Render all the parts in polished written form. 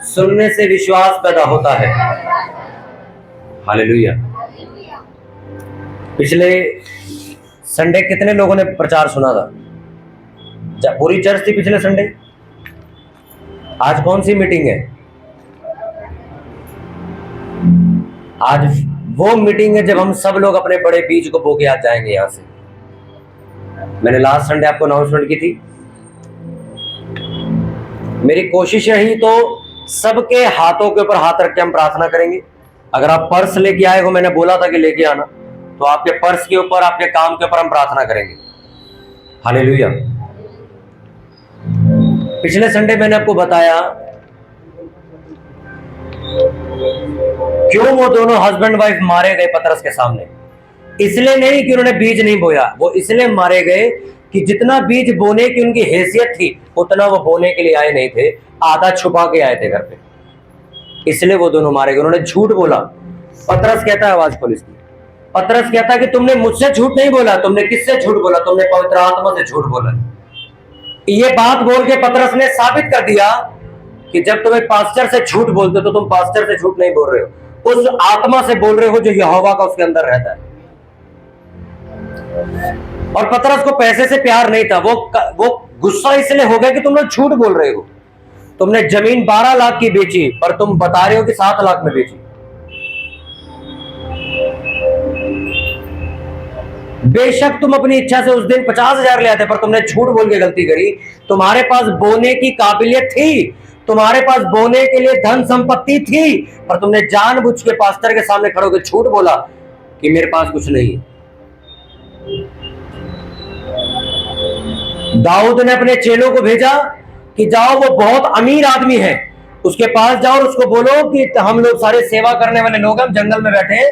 सुनने से विश्वास पैदा होता है। हालेलुया। पिछले संडे कितने लोगों ने प्रचार सुना था? पूरी चर्च थी पिछले संडे। आज कौन सी मीटिंग है? आज वो मीटिंग है जब हम सब लोग अपने बड़े बीज को बो के आज जाएंगे यहां से। मैंने लास्ट संडे आपको अनाउंसमेंट की थी। मेरी कोशिश रही तो सबके हाथों के ऊपर हाथ रख के हम प्रार्थना करेंगे। अगर आप पर्स लेके आए हो, मैंने बोला था कि लेके आना, तो आपके पर्स के ऊपर, आपके काम के ऊपर हम प्रार्थना करेंगे। हालेलुया। पिछले संडे मैंने आपको बताया क्यों वो दोनों हस्बैंड वाइफ मारे गए पतरस के सामने। इसलिए नहीं कि उन्होंने बीज नहीं बोया, वो इसलिए मारे गए कि जितना बीज बोने की उनकी हैसियत थी उतना वो बोने के लिए आए नहीं थे, आधा छुपा के आए थे घर पे, इसलिए वो दोनों मारे गए। उन्होंने झूठ बोला। पतरस कहता है, आवाज खोल इसकी, पतरस कहता है कि तुमने मुझसे झूठ नहीं बोला। तुमने किससे झूठ बोला? तुमने पवित्र आत्मा से झूठ बोला। ये बात बोल के पतरस ने साबित कर दिया कि जब तुम एक पास्टर से झूठ बोलते हो तो तुम पास्टर से झूठ नहीं बोल रहे हो, उस आत्मा से बोल रहे हो जो यहोवा का उसके अंदर रहता है। और पतरस को पैसे से प्यार नहीं था, वो गुस्सा इसलिए हो गया कि तुम लोग झूठ बोल रहे हो। तुमने जमीन 12 लाख की बेची पर तुम बता रहे हो कि 7 लाख में बेची। बेशक तुम अपनी इच्छा से उस दिन 50,000 ले आते, पर तुमने झूठ बोल के गलती करी। तुम्हारे पास बोने की काबिलियत थी, तुम्हारे पास बोने के लिए धन संपत्ति थी, पर तुमने जानबूझ के पास्टर के सामने खड़े होकर झूठ बोला कि मेरे पास कुछ नहीं है। दाऊद ने अपने चेलों को भेजा कि जाओ, वो बहुत अमीर आदमी है, उसके पास जाओ और उसको बोलो कि हम लोग सारे सेवा करने वाले लोग, हम जंगल में बैठे हैं,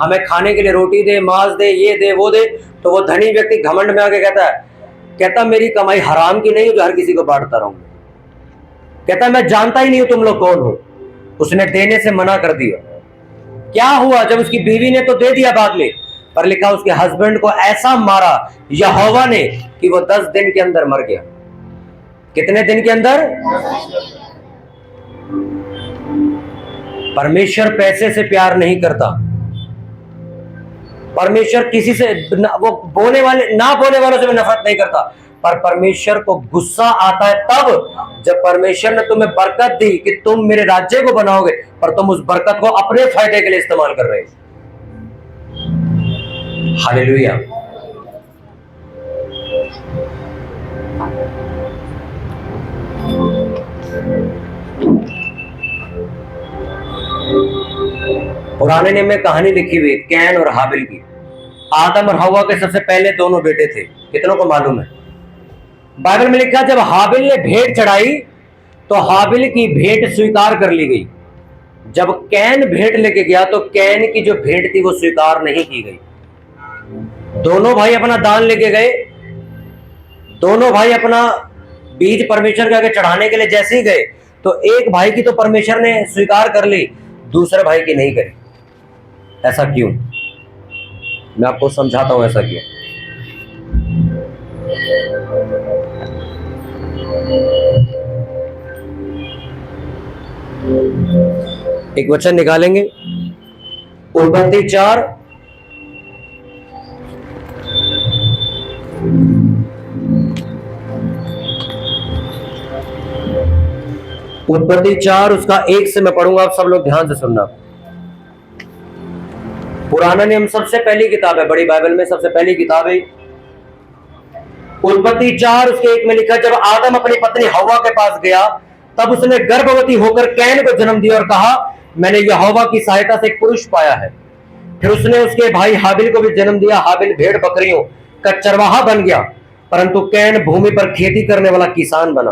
हमें खाने के लिए रोटी दे, मांस दे, ये दे, वो दे। तो वो धनी व्यक्ति घमंड में आके कहता मेरी कमाई हराम की नहीं, जो हर किसी को बांटता रहूंगा। कहता मैं जानता ही नहीं हूं तुम लोग कौन हो। उसने देने से मना कर दिया। क्या हुआ? जब उसकी बीवी ने तो दे दिया बाद में, पर लिखा उसके हस्बैंड को ऐसा मारा यहोवा ने कि वो 10 दिन के अंदर मर गया। कितने दिन के अंदर? परमेश्वर पैसे से प्यार नहीं करता। परमेश्वर किसी से वो बोलने वालों से भी नफरत नहीं करता, पर परमेश्वर को गुस्सा आता है तब जब परमेश्वर ने तुम्हें बरकत दी कि तुम मेरे राज्य को बनाओगे, पर तुम उस बरकत को अपने फायदे के लिए इस्तेमाल कर रहे हो। हालेलुया। पुराने नियम में कहानी लिखी हुई कैन और हाबिल की। आदम और हवा के सबसे पहले दोनों बेटे थे। कितनों को मालूम है? बाइबल में लिखा जब हाबिल ने भेंट चढ़ाई तो हाबिल की भेंट स्वीकार कर ली गई। जब कैन भेंट लेके गया तो कैन की जो भेंट थी वो स्वीकार नहीं की गई। दोनों भाई अपना दान लेके गए, दोनों भाई अपना बीज परमेश्वर के आगे चढ़ाने के लिए जैसे ही गए तो एक भाई की तो परमेश्वर ने स्वीकार कर ली, दूसरे भाई की नहीं करी। ऐसा क्यों? मैं आपको समझाता हूं ऐसा क्यों। एक वचन निकालेंगे, उत्पत्ति 4 उत्पत्ति 4 उसका 1 से मैं पढ़ूंगा, आप सब लोग ध्यान से सुनना। पुराना नियम सबसे पहली किताब है, बड़ी बाइबल में सबसे पहली किताब है। उत्पत्ति 4 उसके 1 में लिखा जब आदम अपनी पत्नी हवा के पास गया तब उसने गर्भवती होकर कैन को जन्म दिया और कहा मैंने यहोवा की सहायता से एक पुरुष पाया है। फिर उसने उसके भाई हाबिल को भी जन्म दिया। हाबिल भेड़ बकरियों का चरवाहा बन गया, परंतु कैन भूमि पर खेती करने वाला किसान बना।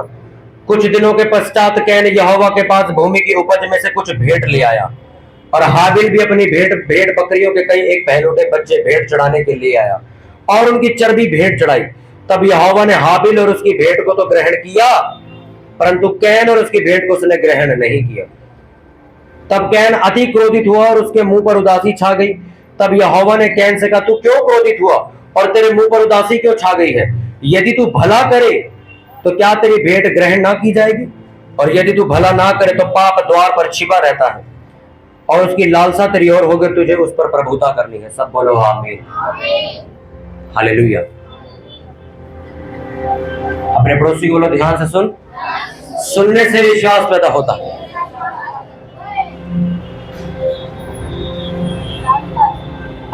कुछ दिनों के पश्चात कैन यहोवा के पास भूमि की उपज में से कुछ भेंट ले आया और हाबिल भी अपनी भेड़ बकरियों के कई एक पहलौठे बच्चे भेंट चढ़ाने के लिए आया और उनकी चर्बी भेंट चढ़ाई। तब यहोवा ने हाबिल और उसकी भेंट को तो ग्रहण किया, परंतु कैन और उसकी भेंट को उसने ग्रहण नहीं किया। तब कैन अति क्रोधित हुआ और उसके मुंह पर उदासी छा गई। तब यहोवा ने कैन से कहा तू क्यों क्रोधित हुआ और तेरे मुंह पर उदासी क्यों छा गई है? यदि तू भला करे तो क्या तेरी भेंट ग्रहण ना की जाएगी? और यदि तू भला ना करे तो पाप द्वार पर छिपा रहता है, और उसकी लालसा तेरी ओर होकर तुझे उस पर प्रभुता करनी है। सब बोलो आमीन। हालेलुया। अपने पड़ोसी को बोलो ध्यान से सुन, सुनने से विश्वास पैदा होता है।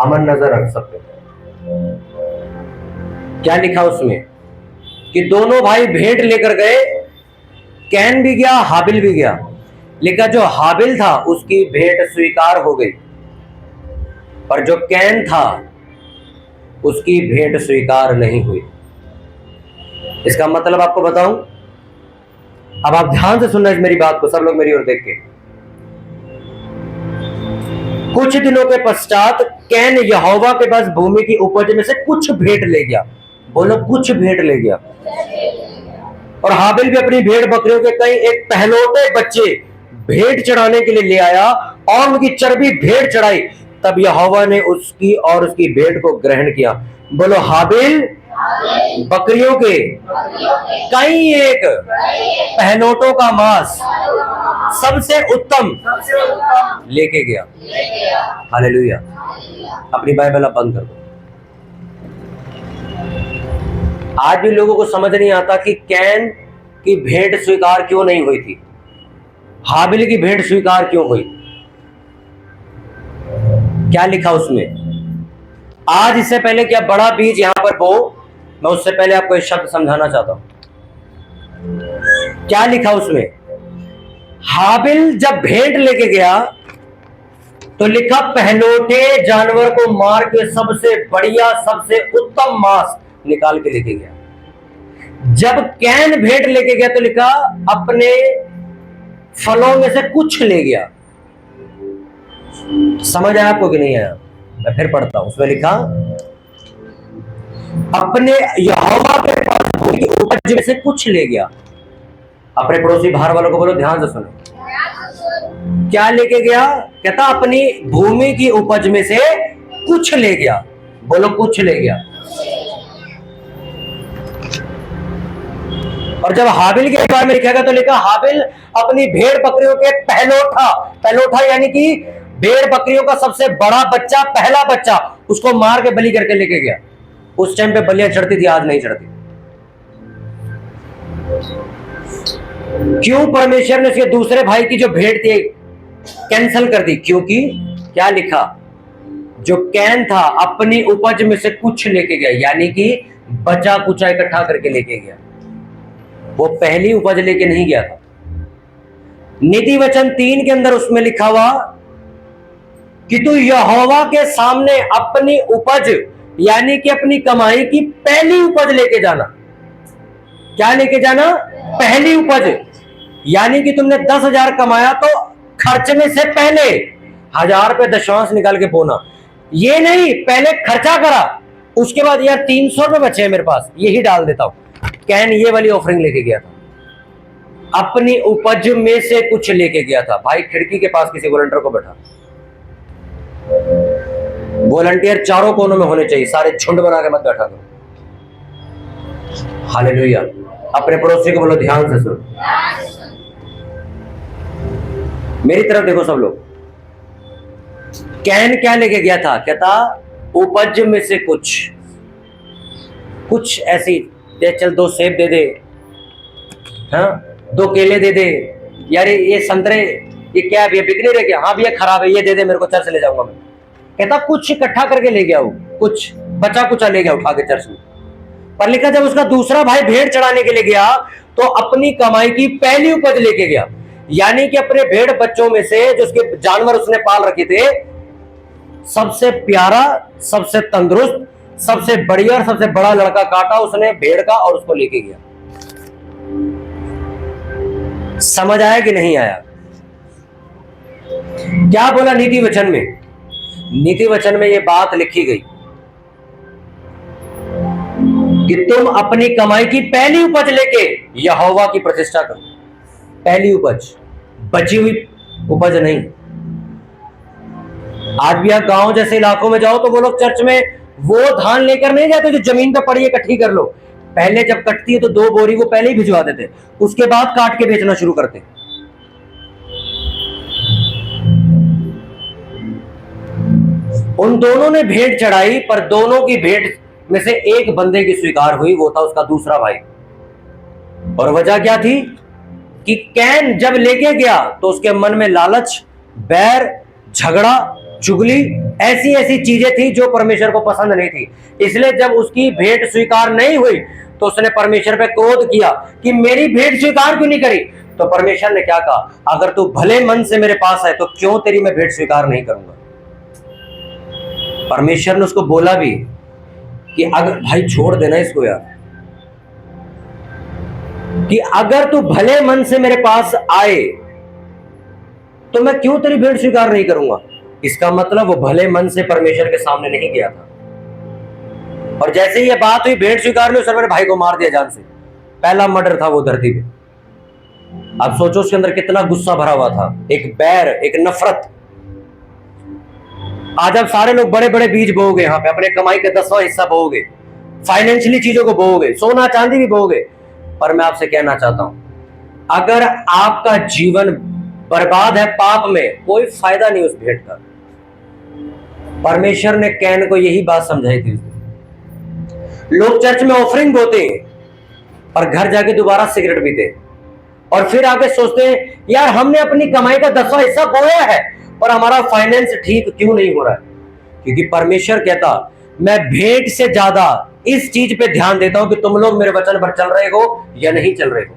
अमन नजर रख सकते। क्या लिखा उसमें कि दोनों भाई भेंट लेकर गए, कैन भी गया, हाबिल भी गया। लिखा जो हाबिल था उसकी भेंट स्वीकार हो गई, पर जो कैन था उसकी भेंट स्वीकार नहीं हुई। इसका मतलब आपको बताऊं, अब आप ध्यान से सुनना इस मेरी बात को, सब लोग मेरी ओर देख के। कुछ दिनों के पश्चात कैन यहोवा के पास भूमि की उपज में से कुछ भेंट ले गया। बोलो कुछ भेंट ले गया। और हाबिल भी अपनी भेड़ बकरियों के कई एक पहलौठे बच्चे भेंट चढ़ाने के लिए ले आया और उनकी चर्बी भेंट चढ़ाई। तब यहोवा ने उसकी और उसकी भेंट को ग्रहण किया। बोलो हाबिल बकरियों के कई एक पहलौठों का मांस सबसे उत्तम लेके गया। हालेलुया। अपनी बाइबल आप बंद कर दो। आज भी लोगों को समझ नहीं आता कि कैन की भेंट स्वीकार क्यों नहीं हुई थी, हाबिल की भेंट स्वीकार क्यों हुई। क्या लिखा उसमें? आज इससे पहले कि आप बड़ा बीज यहां पर बो, मैं उससे पहले आपको एक शब्द समझाना चाहता हूं। क्या लिखा उसमें? हाबिल जब भेंट लेके गया तो लिखा पहलौठे जानवर को मार के सबसे बढ़िया सबसे उत्तम मांस निकाल के लेके गया। जब कैन भेंट लेके गया तो लिखा अपने फलों में से कुछ ले गया। समझ आया आपको कि नहीं आया? मैं फिर पढ़ता हूं। उसमें लिखा अपने यहोवा के पास भूमि की उपज में से कुछ ले गया। अपने पड़ोसी बाहर वालों को बोलो ध्यान से सुनो। क्या लेके गया? कहता अपनी भूमि की उपज में से कुछ ले गया। बोलो कुछ ले गया। और जब हाबिल के बारे में लिखा गया तो लिखा हाबिल अपनी भेड़ बकरियों के पहलौठा यानी कि भेड़ बकरियों का सबसे बड़ा बच्चा, पहला बच्चा, उसको मार के बलि करके लेके गया। उस टाइम पे बलियां चढ़ती थी, आज नहीं चढ़ती। क्यों परमेश्वर ने उसके दूसरे भाई की जो भेंट थी कैंसिल कर दी? क्योंकि क्या लिखा? जो कैन था अपनी उपज में से कुछ लेके गया, यानी कि बचा कुचा इकट्ठा करके लेके गया। वो पहली उपज लेके नहीं गया था। नीति वचन 3 के अंदर उसमें लिखा हुआ कि तू यहोवा के सामने अपनी उपज यानी कि अपनी कमाई की पहली उपज लेके जाना। क्या लेके जाना? पहली उपज। यानी कि तुमने 10,000 कमाया तो खर्चने से पहले 1,000 रुपए दशमांश निकाल के बोना। ये नहीं, पहले खर्चा करा, उसके बाद यार 300 रुपए बचे हैं मेरे पास, यही डाल देता हूं। कैन ये वाली ऑफरिंग लेके गया था, अपनी उपज में से कुछ लेके गया था। भाई खिड़की के पास किसी वॉलंटियर को बैठा। वॉलंटियर चारों कोनों में होने चाहिए, सारे झुंड बना के मत बैठा करो। हालेलुया। अपने पड़ोसी को बोलो ध्यान से सुन, मेरी तरफ देखो सब लोग। कैन क्या लेके गया था? कहता उपज में से कुछ ऐसी दे, चल 2 सेब दे दे, हाँ 2 केले दे दे, यार ये संतरे ये क्या है, बिक नहीं रहे क्या? हाँ भैया खराब है, ये दे दे मेरे को, चर्च ले जाऊंगा मैं। कहता कुछ इकट्ठा करके ले गया, वो कुछ बचा कुचा ले गया उठा के चर्च में। पर लिखा जब उसका दूसरा भाई भेड़ चढ़ाने के लिए गया तो अपनी कमाई की पहली उपज लेके गया, यानी कि अपने भेड़ बच्चों में से जो उसके जानवर उसने पाल रखे थे, सबसे प्यारा, सबसे तंदुरुस्त, सबसे बढ़िया और सबसे बड़ा लड़का काटा उसने भेड़ का और उसको लेके गया। समझ आया कि नहीं आया? क्या बोला नीति वचन में? नीति वचन में यह बात लिखी गई कि तुम अपनी कमाई की पहली उपज लेके यहोवा की प्रतिष्ठा करो। पहली उपज, बची हुई उपज नहीं। आज भी आप गांव जैसे इलाकों में जाओ तो वो लोग चर्च में वो धान लेकर नहीं जाते जो जमीन पे पड़ी है इकट्ठी कर लो। पहले जब कटती है तो 2 बोरी वो पहले ही भिजवा देते, उसके बाद काट के बेचना शुरू करते। उन दोनों ने भेंट चढ़ाई, पर दोनों की भेंट में से एक बंदे की स्वीकार हुई, वो था उसका दूसरा भाई। और वजह क्या थी कि कैन जब लेके गया तो उसके मन में लालच, बैर, झगड़ा, चुगली, ऐसी ऐसी चीजें थी जो परमेश्वर को पसंद नहीं थी। इसलिए जब उसकी भेंट स्वीकार नहीं हुई तो उसने परमेश्वर पे क्रोध किया कि मेरी भेंट स्वीकार क्यों नहीं करी। तो परमेश्वर ने क्या कहा, अगर तू भले मन से मेरे पास है तो क्यों तेरी मैं भेंट स्वीकार नहीं करूंगा। परमेश्वर ने उसको बोला भी कि अगर भाई छोड़ देना इसको यार, कि अगर तू भले मन से मेरे पास आए तो मैं क्यों तेरी भेंट स्वीकार नहीं करूंगा। इसका मतलब वो भले मन से परमेश्वर के सामने नहीं गया था। और जैसे ही ये बात हुई भेंट स्वीकार में, उसने मेरे भाई को मार दिया जान से। पहला मर्डर था वो धरती पे। अब सोचो उसके अंदर कितना गुस्सा भरा हुआ था, एक बैर, एक नफरत। आज अब सारे लोग बड़े बड़े बीज बोओगे, यहाँ पे अपने कमाई का 10वां हिस्सा बोओगे, फाइनेंशियली चीजों को बोओगे, सोना चांदी भी बोओगे। पर मैं आपसे कहना चाहता हूं, अगर आपका जीवन बर्बाद है पाप में, कोई फायदा नहीं उस भेंट का। परमेश्वर ने कैन को यही बात समझाई थी। लोग चर्च में ऑफरिंग बोते हैं और घर जाके दोबारा सिगरेट पीते हैं, और फिर आके सोचते हैं यार हमने अपनी कमाई का 10वां हिस्सा बोया है और हमारा फाइनेंस ठीक क्यों नहीं हो रहा है। क्योंकि परमेश्वर कहता, मैं भेंट से ज्यादा इस चीज पे ध्यान देता हूं कि तुम लोग मेरे वचन पर चल रहे हो या नहीं चल रहे हो।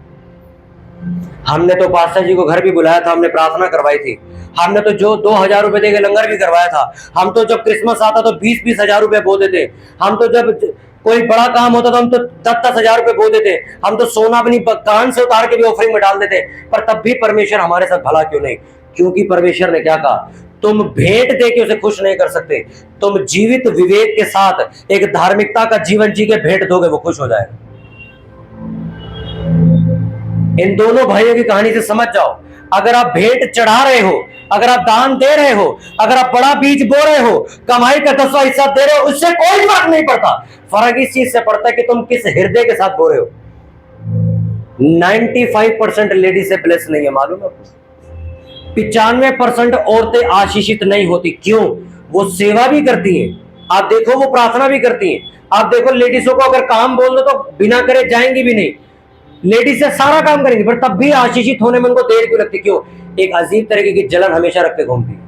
हमने तो पास्टर जी को घर भी बुलाया था, हमने प्रार्थना करवाई थी, हमने तो जो 2000 रुपए देके लंगर भी करवाया था। हम तो जब क्रिसमस आता तो 20-20 हजार रुपए बो देते। हम तो जब कोई बड़ा काम होता तो हम तो 10-10 हजार रुपए बो देते। हम तो सोना अपनी कान से उतार के भी ऑफरिंग में डाल देते। पर तब भी परमेश्वर हमारे साथ भला क्यों नहीं? क्योंकि परमेश्वर ने क्या कहा, तुम भेंट देके उसे खुश नहीं कर सकते, तुम जीवित विवेक के साथ एक धार्मिकता का जीवन जी के भेंट दोगे, वो खुश हो जाएगा। इन दोनों भाइयों की कहानी से समझ जाओ, अगर आप भेंट चढ़ा रहे हो, अगर आप दान दे रहे हो, अगर आप बड़ा बीज बो रहे हो, कमाई का 10वां हिस्सा दे रहे हो, उससे कोई फर्क नहीं पड़ता। फर्क इस चीज से पड़ता है कि तुम किस हृदय के साथ बो रहे हो। 95% लेडीज से ब्लेस नहीं है, मालूम है आपको? 95% औरतें आशीषित नहीं होती। क्यों? वो सेवा भी करती हैं, आप देखो, वो प्रार्थना भी करती हैं। आप देखो लेडीजों को अगर काम बोल दो तो बिना करे जाएंगी भी नहीं, लेडीज से सारा काम करेंगी, पर तब भी आशीषित होने में उनको देर क्यों लगती? क्यों? एक अजीब तरीके की जलन हमेशा रखते घूमती।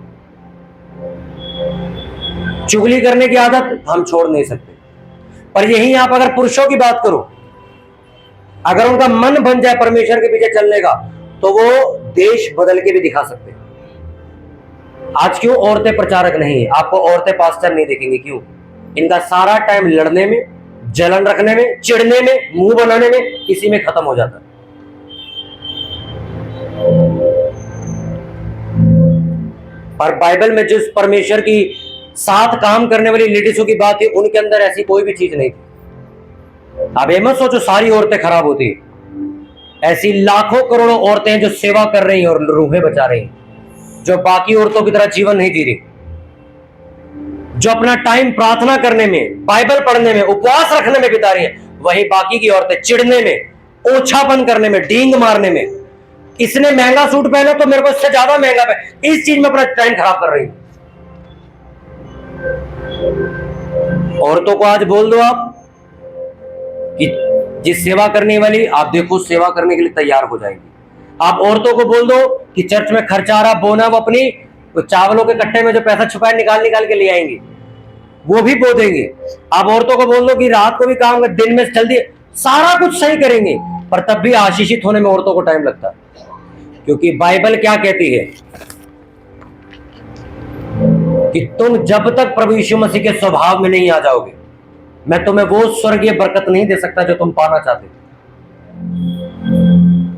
चुगली करने की आदत हम छोड़ नहीं सकते। पर यही आप अगर पुरुषों की बात करो, अगर उनका मन बन जाए परमेश्वर के पीछे चलने का, तो वो देश बदल के भी दिखा सकते हैं। आज क्यों औरतें प्रचारक नहीं है? आपको औरतें पास्टर नहीं देखेंगे। क्यों? इनका सारा टाइम लड़ने में, जलन रखने में, चिढ़ने में, मुंह बनाने में, इसी में खत्म हो जाता है। पर बाइबल में जिस परमेश्वर की साथ काम करने वाली लेडीजों की बात है, उनके अंदर ऐसी कोई भी चीज नहीं थी। अब ये मत सोचो सारी औरतें खराब होती है। ऐसी लाखों करोड़ों औरतें हैं जो सेवा कर रही हैं और रूहें बचा रही हैं, जो बाकी औरतों की तरह जीवन नहीं जी रही, जो अपना टाइम प्रार्थना करने में, बाइबल पढ़ने में, उपवास रखने में बिता रही हैं। वही बाकी की औरतें चिढ़ने में, ओछापन करने में, डींग मारने में, इसने महंगा सूट पहना तो मेरे को इससे ज्यादा महंगा पहना, इस चीज में अपना टाइम खराब कर रही हैं। औरतों को आज बोल दो आप कि जिस सेवा करने वाली, आप देखो सेवा करने के लिए तैयार हो जाएंगी। आप औरतों को बोल दो कि चर्च में खर्चा आ रहा, बोना, वो अपनी चावलों के कट्टे में जो पैसा छुपाए निकाल के ले आएंगी, वो भी बो देंगे। आप औरतों को बोल दो कि रात को भी काम कर, दिन में जल्दी, सारा कुछ सही करेंगे, पर तब भी आशीषित होने में औरतों को टाइम लगता है। क्योंकि बाइबल क्या कहती है कि तुम जब तक प्रभु यीशु मसीह के स्वभाव में नहीं आ जाओगे, मैं तुम्हें वो स्वर्गीय बरकत नहीं दे सकता जो तुम पाना चाहते।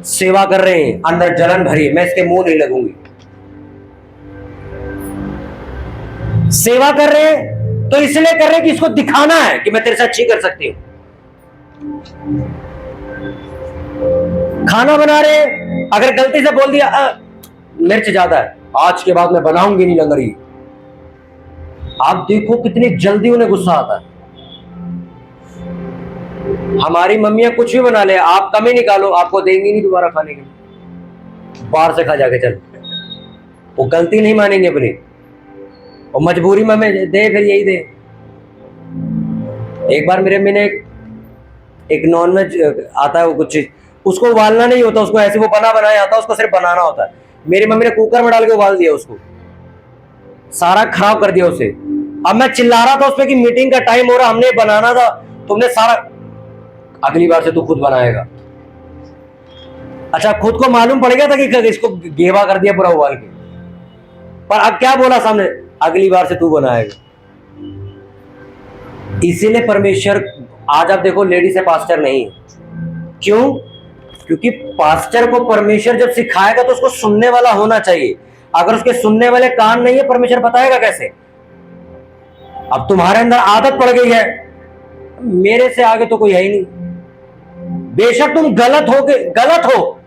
सेवा कर रहे हैं, अंदर जलन भरी, मैं इसके मुंह नहीं लगूंगी। सेवा कर रहे हैं तो इसलिए कर रहे हैं कि इसको दिखाना है कि मैं तेरे से अच्छी कर सकती हूं। खाना बना रहे हैं, अगर गलती से बोल दिया मिर्च ज्यादा है, आज के बाद मैं बनाऊंगी नहीं लंगरी, आप देखो कितनी जल्दी उन्हें गुस्सा आता है। हमारी मम्मियां कुछ भी बना ले, आप कमी निकालो, आपको देंगी नहीं दोबारा खाने के लिए। बाहर से खा जाके चल, वो गलती नहीं मानेंगे अपनी, और मजबूरी में हमें दे, फिर यही दे। एक बार मेरे अम्मी ने एक नॉनवेज आता है वो कुछ चीज, उसको उबालना नहीं होता, उसको ऐसे वो बना बनाया आता है, उसको सिर्फ बनाना होता है। मेरी मम्मी ने कुकर में डाल के उबाल दिया उसको, सारा खराब कर दिया उसे। अब मैं चिल्ला रहा था उस पर कि मीटिंग का टाइम हो रहा, हमने बनाना था, तुमने सारा, अगली बार से तू खुद बनाएगा। अच्छा, खुद को मालूम पड़ गया था कि इसको गेवा कर दिया पूरा उबाल के, पर अब क्या बोला सामने, अगली बार से तू बनाएगा। इसीलिए परमेश्वर, आज आप देखो लेडी से पास्टर नहीं है, क्यों? क्योंकि पास्टर को परमेश्वर जब सिखाएगा तो उसको सुनने वाला होना चाहिए। अगर उसके सुनने वाले कान नहीं है, परमेश्वर बताएगा कैसे? अब तुम्हारे अंदर आदत पड़ गई है, मेरे से आगे तो कोई है ही नहीं, बेशक तुम गलत हो,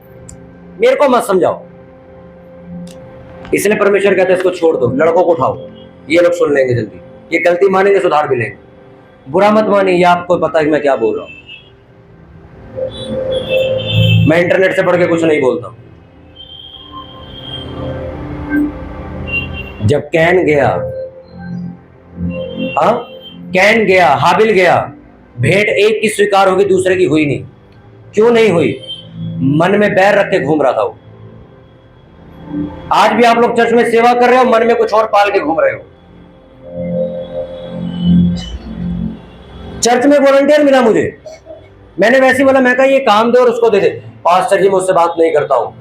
मेरे को मत समझाओ। इसलिए परमेश्वर कहते हैं इसको छोड़ दो, लड़कों को उठाओ, ये लोग सुन लेंगे जल्दी, ये गलती मानेंगे, सुधार भी लेंगे। बुरा मत मानिए, ये आपको पता है कि मैं क्या बोल रहा हूं। मैं इंटरनेट से पढ़ के कुछ नहीं बोलता। जब कैन गया, हाबिल गया, भेंट एक की स्वीकार होगी, दूसरे की हुई नहीं। क्यों नहीं हुई? मन में बैर रख के घूम रहा था वो। आज भी आप लोग चर्च में सेवा कर रहे हो, मन में कुछ और पाल के घूम रहे हो। चर्च में वॉलंटियर मिला मुझे, मैंने वैसे बोला, मैं कहा ये काम दे और उसको दे दे। पास्टर जी मुझसे बात नहीं करता हूं,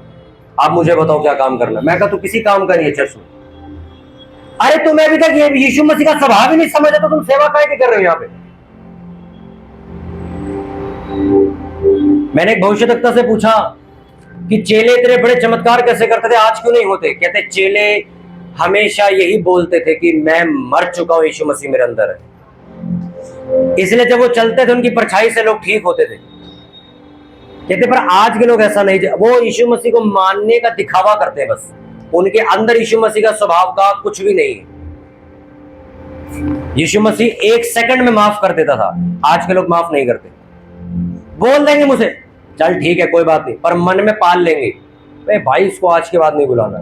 आप मुझे बताओ क्या काम करना। मैं कहा तू किसी काम का नहीं है चर्च में। अरे तुम्हें अभी तक ये यीशु मसीह का स्वभाव ही नहीं समझा तो तुम सेवा काहे कर रहे हो यहाँ पे? मैंने एक भविष्यवक्ता से पूछा कि चेले तेरे बड़े चमत्कार कैसे करते थे, आज क्यों नहीं होते? कहते चेले हमेशा यही बोलते थे कि मैं मर चुका हूं, यीशु मसीह मेरे अंदर है। इसलिए जब वो चलते थे उनकी परछाई से लोग ठीक होते थे। कहते पर आज के लोग ऐसा नहीं, वो यीशु मसीह को मानने का दिखावा करते हैं बस, उनके अंदर यीशु मसीह का स्वभाव का कुछ भी नहीं है। यीशु मसीह 1 सेकंड में माफ कर देता था, आज के लोग माफ नहीं करते। बोल देंगे मुझे चल ठीक है कोई बात नहीं, पर मन में पाल लेंगे भाई इसको आज के बाद नहीं बुलाना।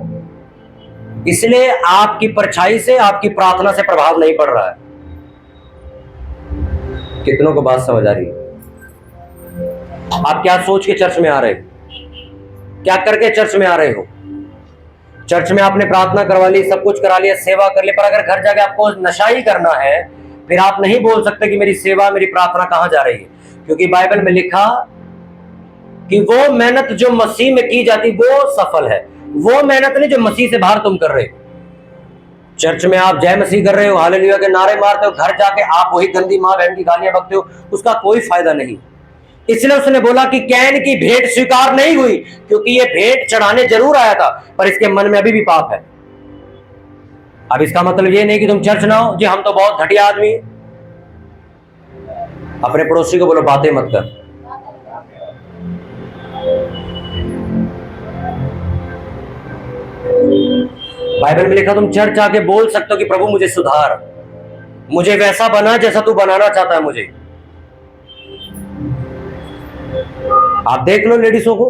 इसलिए आपकी परछाई से, आपकी प्रार्थना से प्रभाव नहीं पड़ रहा है। कितनों को बात समझ आ रही है? आप क्या सोच के चर्च में आ रहे हो? क्या करके चर्च में आ रहे हो? चर्च में आपने प्रार्थना करवा ली, सब कुछ करा लिया, सेवा कर ली, पर अगर घर जाके आपको नशा ही करना है, फिर आप नहीं बोल सकते कि मेरी सेवा, मेरी प्रार्थना कहां जा रही है। क्योंकि बाइबल में लिखा कि वो मेहनत जो मसीह में की जाती वो सफल है, वो मेहनत नहीं जो मसीह से बाहर तुम कर रहे हो। चर्च में आप जय मसीह कर रहे हो, हालेलुया के नारे मारते हो, घर जाके आप वही गंदी माँ बहन की गालियां बकते हो, उसका कोई फायदा नहीं। इसलिए उसने बोला कि कैन की भेंट स्वीकार नहीं हुई, क्योंकि ये भेंट चढ़ाने जरूर आया था, पर इसके मन में अभी भी पाप है। अब इसका मतलब ये नहीं कि तुम चर्च ना हो जी, हम तो बहुत घटिया आदमी है। अपने पड़ोसी को बोलो बातें मत कर। बाइबल में लिखा तुम चर्च आके बोल सकते हो कि प्रभु मुझे सुधार, मुझे वैसा बना जैसा तू बनाना चाहता है मुझे। आप देख लो लेडीजों को,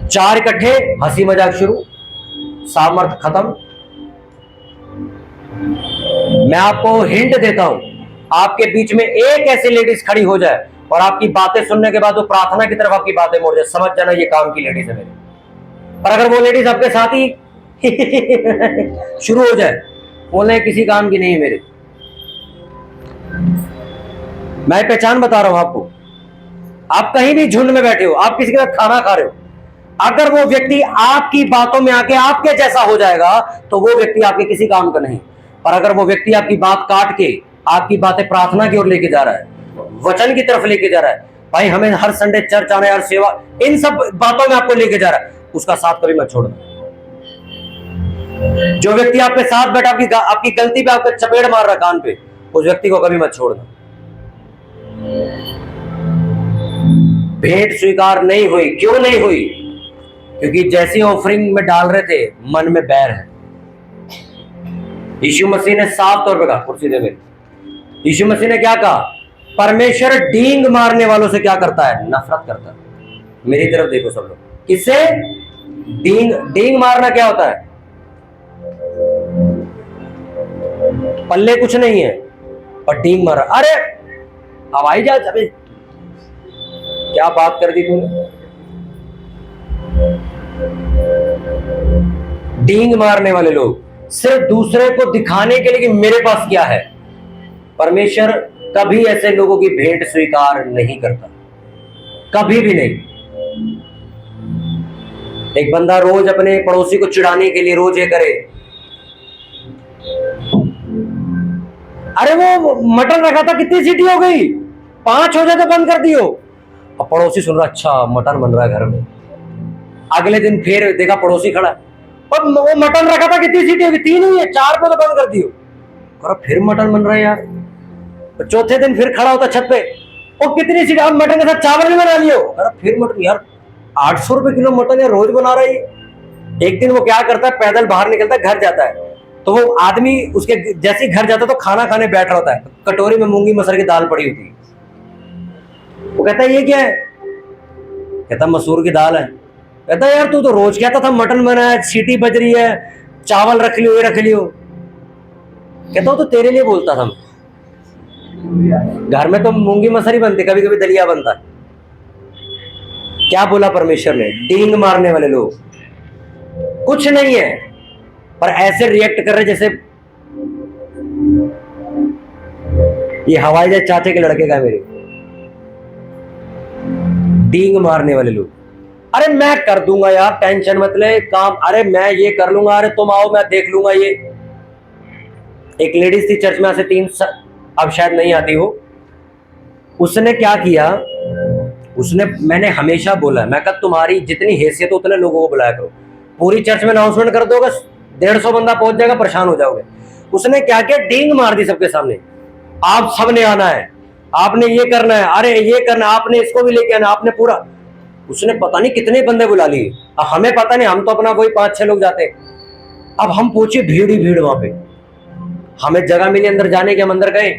4 इकट्ठे, हंसी मजाक शुरू, सामर्थ खत्म। मैं आपको हिंट देता हूं, आपके बीच में एक ऐसी लेडीज खड़ी हो जाए और आपकी बातें सुनने के बाद वो प्रार्थना की तरफ आपकी बातें मोड़ जाए, समझ जाना ये काम की लेडीज है मेरी। पर अगर वो लेडीज आपके साथ ही शुरू हो जाए, बोलने किसी काम की नहीं है मेरे, मैं पहचान बता रहा हूं आपको। आप कहीं भी झुंड में बैठे हो, आप किसी के साथ खाना खा रहे हो, अगर वो व्यक्ति आपकी बातों में आके आपके जैसा हो जाएगा तो वो व्यक्ति आपके किसी काम का नहीं। पर अगर वो व्यक्ति आपकी बात काट के आपकी बातें प्रार्थना की ओर लेके जा रहा है, वचन की तरफ लेके जा रहा है, भाई हमें हर संडे चर्च आना है, हर सेवा, इन सब बातों में आपको लेके जा रहा है, उसका साथ कभी मत छोड़ना। जो व्यक्ति आपके साथ बैठा आपकी गलती पे आपको चपेट मार रहा कान पे, उस व्यक्ति को कभी मत छोड़ना। भेंट स्वीकार नहीं हुई, क्यों नहीं हुई? क्योंकि जैसी ऑफरिंग में डाल रहे थे मन में बैर है। यीशु मसीह ने साफ तौर पे कहा, कुर्सी दे मेरी, यीशु मसीह ने क्या कहा? परमेश्वर डींग मारने वालों से क्या करता है? नफरत करता है। मेरी तरफ देखो सब लोग, किससे? डींग। डींग मारना क्या होता है? पल्ले कुछ नहीं है और डींग मारा। अरे हवाई जहाज, अबे क्या बात कर दी तूने। डींग मारने वाले लोग सिर्फ दूसरे को दिखाने के लिए कि मेरे पास क्या है। परमेश्वर कभी ऐसे लोगों की भेंट स्वीकार नहीं करता, कभी भी नहीं। एक बंदा रोज अपने पड़ोसी को चिढ़ाने के लिए रोज ये करे, अरे वो मटन रखा था, कितनी सीटी हो गई? 5 हो जाए तो बंद कर दियो। अब पड़ोसी सुन रहा, अच्छा मटन बन रहा है घर में। अगले दिन फिर देखा पड़ोसी खड़ा, और वो मटन रखा था, कितनी सीटी होगी? 3 हुई है, 4 पे तो बंद कर दियो। और फिर मटन बन रहा है यार। तो चौथे दिन फिर खड़ा होता छत पे, और कितनी सीटी? अब मटन के साथ चावल भी बना लियो। अरे फिर मटन यार, 800 रुपए किलो मटन यार रोज बना रहा है। एक दिन वो क्या करता है, पैदल बाहर निकलता है, घर जाता है, तो वो आदमी उसके जैसे ही घर जाता है तो खाना खाने बैठ रहा होता है, कटोरी में मूंगी मसर की दाल पड़ी होती है। वो कहता है ये क्या है? कहता मसूर की दाल है। कहता यार तू तो रोज कहता था मटन बना है, सीटी बज रही है, चावल रख लियो, ये रख लियो। कहता हूं तो तेरे लिए बोलता था। घर में तो मूंगी मसर ही बनती, कभी कभी दलिया बनता है। क्या बोला परमेश्वर ने? डींग मारने वाले लोग कुछ नहीं है, पर ऐसे रिएक्ट कर रहे जैसे ये हवाई जहाज चाचे के लड़के का। मेरे डींग मारने वाले लोग, अरे मैं कर दूंगा यार, टेंशन मत ले काम, अरे मैं ये कर लूंगा, अरे तुम आओ मैं देख लूंगा। ये एक लेडीज थी चर्च में से 3 अब शायद नहीं आती हो। उसने क्या किया, उसने, मैंने हमेशा बोला, मैं कहा तुम्हारी जितनी हैसियत हो उतने लोगों को बुलाया करो, पूरी चर्च में अनाउंसमेंट कर दोगे, 150 बंदा पहुंच जाएगा, परेशान हो जाओगे। उसने क्या किया, डींग मार दी सबके सामने। आप सबने आना है, आपने ये करना है, अरे ये करना, आपने इसको भी लेके आना, आपने पूरा। उसने पता नहीं कितने बंदे बुला लिए। अब हमें पता नहीं, हम तो अपना वही 5-6 लोग जाते। अब हम पूछे, भीड़ ही भीड़ वहां पे। हमें जगह मिली अंदर जाने के, हम अंदर गए,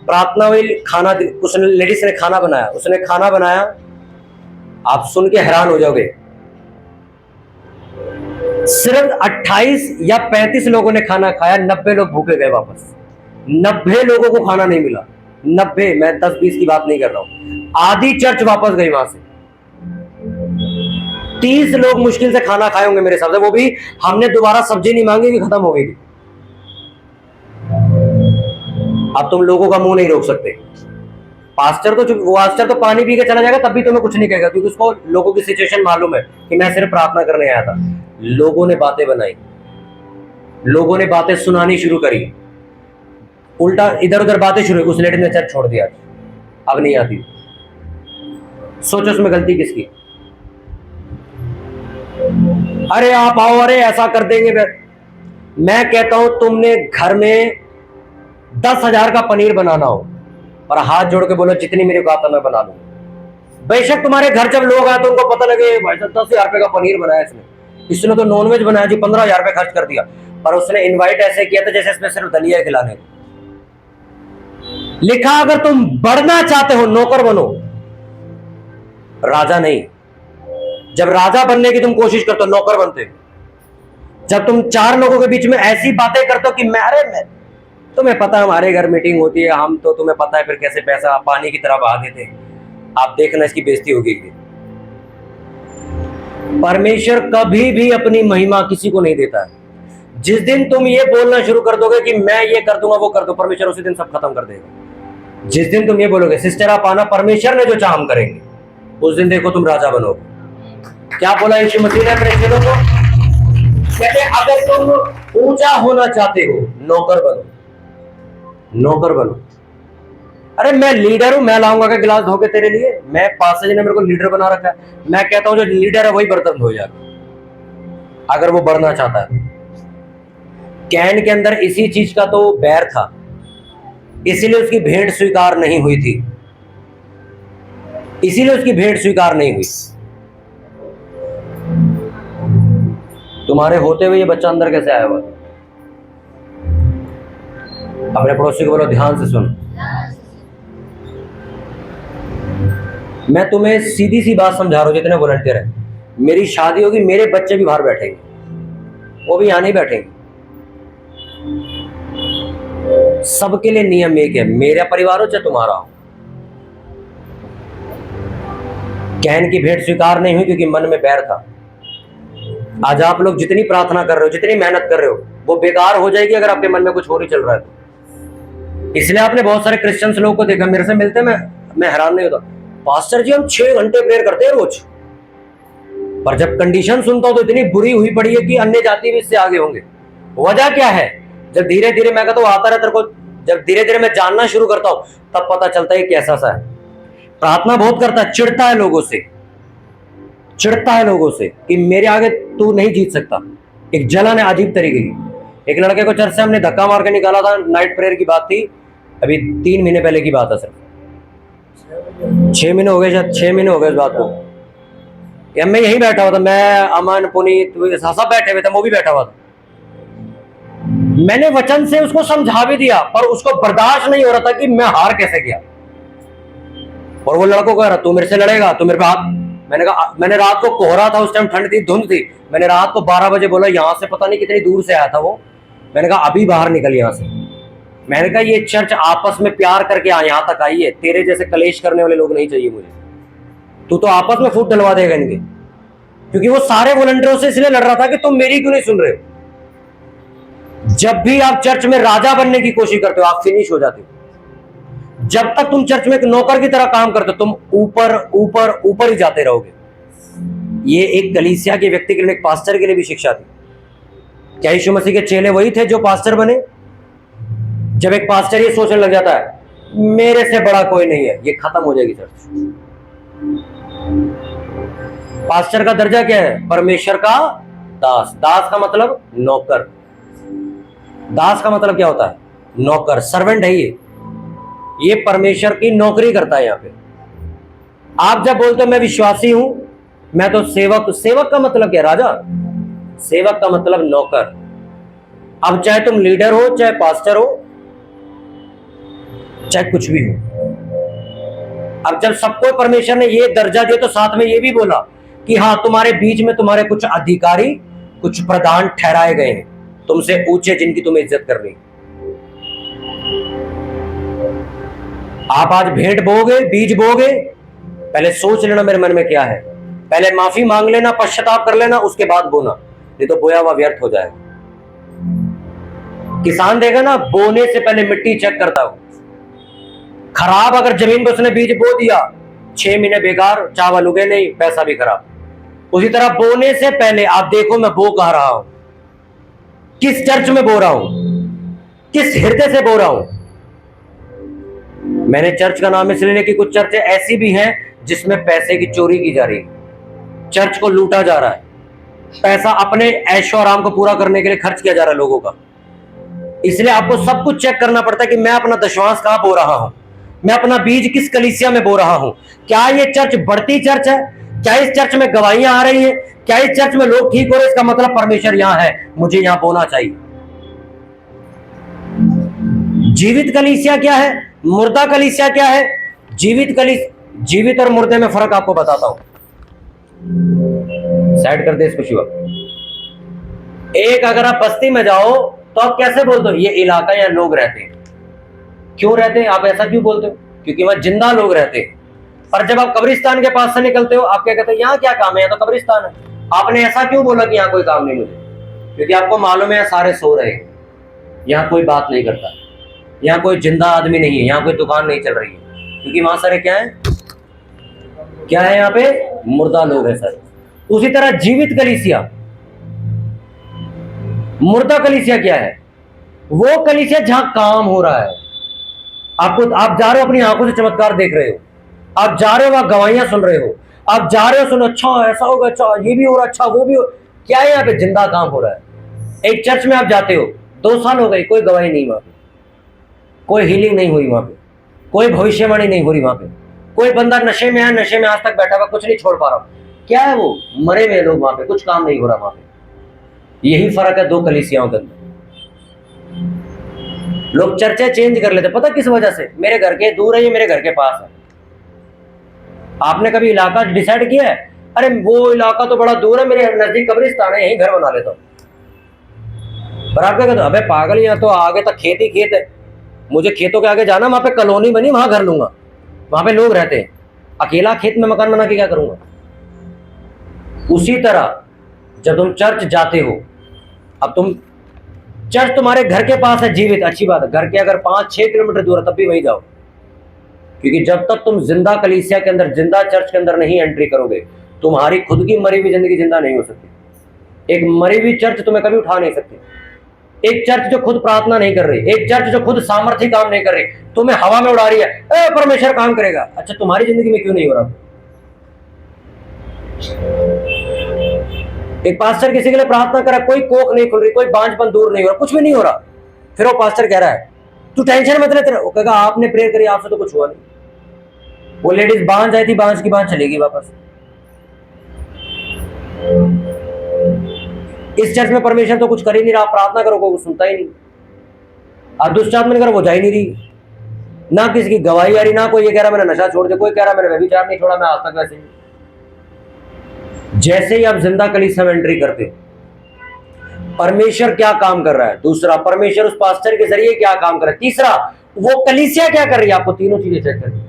प्रार्थना हुई, खाना, उसने लेडीज ने खाना बनाया, उसने खाना बनाया, आप सुन के हैरान हो जाओगे। सिर्फ 28 या 35 लोगों ने खाना खाया, 90 लोग भूखे गए वापस। 90 लोगों को खाना नहीं मिला। 90, मैं 10-20 की बात नहीं कर रहा हूं। आधी चर्च वापस गई वहां से। 30 लोग मुश्किल से खाना खाए होंगे मेरे हिसाब से, वो भी हमने दोबारा सब्जी नहीं मांगी कि खत्म हो गई थी। अब तुम लोगों का मुंह नहीं रोक सकते। पास्टर तो पानी पी के चला जाएगा, तब भी तुम्हें कुछ नहीं कहेगा, क्योंकि उसको लोगों की सिचुएशन मालूम है कि मैं सिर्फ प्रार्थना करने आया था। लोगों ने बातें बनाई, लोगों ने बातें सुनानी शुरू करी, उल्टा इधर उधर बातें शुरू। उस लेडी ने चर्च छोड़ दिया, अब नहीं आती। सोचो उसमें गलती किसकी? अरे आप आओ, अरे ऐसा कर देंगे। मैं कहता हूं तुमने घर में 10,000 का पनीर बनाना हो और हाथ जोड़ के बोलो जितनी मेरी बात है मैं बना लूंगा। बेशक तुम्हारे घर जब लोग आए तो उनको पता लगे भाई साहब 10,000 रुपए का पनीर बनाया इसने तो नॉनवेज बनाया जी, 15,000 रुपए खर्च कर दिया। पर उसने इनवाइट ऐसे किया था जैसे इसमें सिर्फ दलिया खिलाने। लिखा अगर तुम बढ़ना चाहते हो नौकर बनो, राजा नहीं। जब राजा बनने की तुम कोशिश करते हो नौकर बनते हो। जब तुम 4 लोगों के बीच में ऐसी बातें करते हो कि मैं तुम्हें पता है हमारे घर मीटिंग होती है, हम तो तुम्हें पता है फिर कैसे पैसा पानी की तरह बहा देते हैं, आप देखना इसकी बेइज्जती होगी। परमेश्वर कभी भी अपनी महिमा किसी को नहीं देता है। जिस दिन तुम ये बोलना शुरू कर दोगे कि मैं ये कर दूंगा वो कर दो, परमेश्वर उसी दिन सब खत्म कर देगा। जिस दिन तुम ये बोलोगे सिस्टर आप आना, परमेश्वर ने जो चाह हम करेंगे, उस दिन देखो तुम राजा बनोगे। क्या बोला यीशु मसीह ने अपने चेलों को? कहते अगर तुम ऊंचा होना चाहते हो नौकर बनो, नौकर बनो। अरे मैं लीडर हूं, मैं लाऊंगा क्या गिलास धो के तेरे लिए? मैं पास्टर जी ने मेरे को लीडर बना रखा है। मैं कहता हूं जो लीडर है वही बर्तन धो जाएगा अगर वो बढ़ना चाहता है। कैन के अंदर इसी चीज का तो बैर था, इसीलिए उसकी भेंट स्वीकार नहीं हुई थी, इसीलिए उसकी भेंट स्वीकार नहीं हुई। तुम्हारे होते हुए ये बच्चा अंदर कैसे आया हुआ? अपने पड़ोसी को बोलो ध्यान से सुन। मैं तुम्हें सीधी सी बात समझा रहा हूं, जितने वॉलंटियर है, मेरी शादी होगी, मेरे बच्चे भी बाहर बैठेंगे, वो भी यहां नहीं बैठेंगे। सबके लिए नियम एक है, मेरा परिवार हो चाहे तुम्हारा हो। कैन की भेंट स्वीकार नहीं हुई क्योंकि मन में बैर था। आज आप लोग जितनी प्रार्थना कर रहे हो, जितनी मेहनत कर रहे हो, वो बेकार हो जाएगी अगर आपके मन में कुछ और ही चल रहा है तो। इसलिए आपने बहुत सारे क्रिश्चियंस लोगों को देखा, मेरे से मिलते, मैं हैरान नहीं होता, पास्टर जी हम 6 घंटे प्रेयर करते हैं रोज, पर जब कंडीशन सुनता हूं तो इतनी बुरी हुई पड़ी है कि अन्य जाति भी इससे आगे होंगे। वजह क्या है? जब धीरे धीरे मैं कहता हूं आता रहा तेरे को, जब धीरे धीरे मैं जानना शुरू करता हूं तब पता चलता है कैसा सा है। प्रार्थना बहुत करता है, चिढ़ता है लोगों से, चिढ़ता है लोगों से कि मेरे आगे तू नहीं जीत सकता। एक जलन है अजीब तरीके की। एक लड़के को चर्च से हमने धक्का मार के निकाला था, नाइट प्रेयर की बात थी, अभी 3 महीने पहले की बात है, सिर्फ 6 महीने हो गए, शायद 6 महीने हो गए इस बात को। या मैं यहीं बैठा हुआ था, मैं, अमन, पुनीत सब बैठे हुए थे, वो भी बैठा हुआ था। मैंने वचन से उसको समझा भी दिया, पर उसको बर्दाश्त नहीं हो रहा था कि मैं हार कैसे गया। और वो लड़कों कह रहा तू मेरे से लड़ेगा, तू मेरे पे हाथ। मैंने कहा, मैंने रात को कोहरा था, उस टाइम ठंड थी, धुंध थी, मैंने रात को 12 बजे बोला, यहां से पता नहीं कितनी दूर से आया था वो, मैंने कहा अभी बाहर निकल यहां से। मैंने कहा ये चर्च आपस में प्यार करके यहां तक आई है, तेरे जैसे कलेश करने वाले लोग नहीं चाहिए मुझे। तू तो आपस में फूट डलवा देगा इनके, क्योंकि वो सारे वॉलंटियरों से इसलिए लड़ रहा था कि तुम मेरी क्यों नहीं सुन रहे हो। जब भी आप चर्च में राजा बनने की कोशिश करते हो आप फिनिश हो जाते हो। जब तक तुम चर्च में एक नौकर की तरह काम करते हो तुम ऊपर ऊपर ऊपर ही जाते रहोगे। ये एक कलीसिया के व्यक्ति के लिए, एक पास्टर के लिए भी शिक्षा थी। क्या यीशु मसीह के चेले वही थे जो पास्टर बने? जब एक पास्टर ये सोचने लग जाता है मेरे से बड़ा कोई नहीं है, ये खत्म हो जाएगी चर्च। पास्टर का दर्जा क्या है? परमेश्वर का दास। दास का मतलब नौकर। दास का मतलब क्या होता है? नौकर, सर्वेंट है ये परमेश्वर की नौकरी करता है। यहां पे आप जब बोलते हो मैं विश्वासी हूं, मैं तो सेवक। सेवक का मतलब क्या? राजा। सेवक का मतलब नौकर। अब चाहे तुम लीडर हो, चाहे पास्टर हो, चाहे कुछ भी हो, अब जब सबको परमेश्वर ने ये दर्जा दिया तो साथ में ये भी बोला कि हाँ तुम्हारे बीच में तुम्हारे कुछ अधिकारी, कुछ प्रधान ठहराए गए हैं तुमसे ऊंचे, जिनकी तुम्हें इज्जत करनी। आप आज भेंट बोगे, बीज बोगे, पहले सोच लेना मेरे मन में क्या है, पहले माफी मांग लेना, पश्चाताप कर लेना, उसके बाद बोना, नहीं तो बोया हुआ व्यर्थ हो जाएगा। किसान देगा ना, बोने से पहले मिट्टी चेक करता हो। खराब अगर जमीन पर उसने बीज बो दिया, 6 महीने बेकार, चावल उगे नहीं, पैसा भी खराब। उसी तरह बोने से पहले आप देखो मैं बो कह रहा हूं, किस चर्च में बो रहा हूं, किस हृदय से बो रहा हूं। मैंने चर्च का नाम इसलिए कि कुछ चर्च ऐसी भी हैं जिसमें पैसे की चोरी की जा रही है, चर्च को लूटा जा रहा है, पैसा अपने ऐशो आराम को पूरा करने के लिए खर्च किया जा रहा है लोगों का। इसलिए आपको सब कुछ चेक करना पड़ता है कि मैं अपना दशवांश कहां बो रहा हूं, मैं अपना बीज किस कलीसिया में बो रहा हूं। क्या ये चर्च बढ़ती चर्च है? क्या इस चर्च में गवाहियां आ रही हैं? क्या इस चर्च में लोग ठीक हो रहे? इसका मतलब परमेश्वर यहां है, मुझे यहां बोना चाहिए। जीवित कलीसिया क्या है, मुर्दा कलीसिया क्या है? जीवित और मुर्दे में फर्क आपको बताता हूं। साइड कर दे इसको शिवा। एक अगर आप बस्ती में जाओ तो आप कैसे बोलते हो ये इलाका या लोग रहते हैं? क्यों रहते हैं? आप ऐसा क्यों बोलते हो? क्योंकि वहां जिंदा लोग रहते हैं। और जब आप कब्रिस्तान के पास से निकलते हो आप क्या कहते हैं? यहाँ क्या काम है, यहाँ तो कब्रिस्तान है। आपने ऐसा क्यों बोला कि यहाँ कोई काम नहीं मुझे? क्योंकि आपको मालूम है सारे सो रहे हैं, यहाँ कोई बात नहीं करता, यहाँ कोई जिंदा आदमी नहीं है, यहाँ कोई दुकान नहीं चल रही है, क्योंकि वहां सारे क्या है? क्या है यहाँ पे? मुर्दा लोग है सर। उसी तरह जीवित कलीसिया, मुर्दा कलीसिया क्या है? वो कलीसिया जहां काम हो रहा है। आप जा रहे हो, अपनी आंखों से चमत्कार देख रहे हो, आप जा रहे हो वहां गवाहियां सुन रहे हो, आप जा रहे हो सुनो अच्छा ऐसा होगा, अच्छा ये भी हो रहा, अच्छा वो भी हो। क्या है? यहाँ पे जिंदा काम हो रहा है। एक चर्च में आप जाते हो, 2 साल हो गए, कोई गवाही नहीं वहां पे, कोई हीलिंग नहीं हुई वहां पे, कोई भविष्यवाणी नहीं हो रही वहां पे, कोई बंदा नशे में है, नशे में आज तक बैठा हुआ, कुछ नहीं छोड़ पा रहा। क्या है वो? मरे हुए लोग वहां पे, कुछ काम नहीं हो रहा वहां पे। यही फर्क है 2 कलीसियाओं के अंदर। लोग चर्चा चेंज कर लेते, पता किस वजह से? मेरे घर के दूर है, ये मेरे घर के पास है। आपने कभी इलाका डिसाइड किया है? अरे वो इलाका तो बड़ा दूर है, मेरे नजदीक कब्रिस्तान है, यहीं घर बना लेता हूँ। पर आप क्या कहते हो, अबे पागल, यहाँ तो आगे तक खेत ही खेत है, मुझे खेतों के आगे जाना, वहां पे कॉलोनी बनी, वहां घर लूंगा, वहां पे लोग रहते हैं, अकेला खेत में मकान बना के क्या करूंगा? उसी तरह जब तुम चर्च जाते हो, अब तुम चर्च तुम्हारे घर के पास है जीवित, अच्छी बात है, घर के अगर 5-6 किलोमीटर दूर है तब भी वहीं जाओ, क्योंकि जब तक तुम जिंदा कलीसिया के अंदर, जिंदा चर्च के अंदर नहीं एंट्री करोगे, तुम्हारी खुद की मरी हुई जिंदगी जिंदा नहीं हो सकती। एक मरी हुई चर्च तुम्हें कभी उठा नहीं सकती। एक चर्च जो खुद प्रार्थना नहीं कर रही, एक चर्च जो खुद सामर्थ्य काम नहीं कर रही, तुम्हें हवा में उड़ा रही है, परमेश्वर काम करेगा, अच्छा तुम्हारी जिंदगी में क्यों नहीं हो रहा? एक पास्टर किसी के लिए प्रार्थना करा, कोई कोख नहीं खुल रही, कोई बांझपन दूर नहीं हो रहा, कुछ भी नहीं हो रहा, फिर वो पास्टर कह रहा है तू टेंशन मत ले, तेरा, वो कहेगा आपने प्रेयर करी, आपसे तो कुछ हुआ नहीं। वो लेडीज बांझ आई थी, बांझ की बांझ चलेगी वापस। इस चर्च में परमेश्वर तो कुछ कर ही नहीं रहा, प्रार्थना करो कोई सुनता ही नहीं, आप दुष्ट आत्मा करो वो जा ही नहीं रही, ना किसी की गवाही आ रही, ना कोई ये कह रहा मैंने नशा छोड़ दिया, कोई कह रहा मैंने व्यभिचार नहीं छोड़ा, मैं आज तक वैसे ही। जैसे ही आप जिंदा कलीसिया में एंट्री करते हो, परमेश्वर क्या काम कर रहा है, दूसरा परमेश्वर उस पास्टर के जरिए क्या काम कर रहा है, तीसरा वो कलीसिया क्या कर रही है, आपको तीनों चीजें चेक करनी।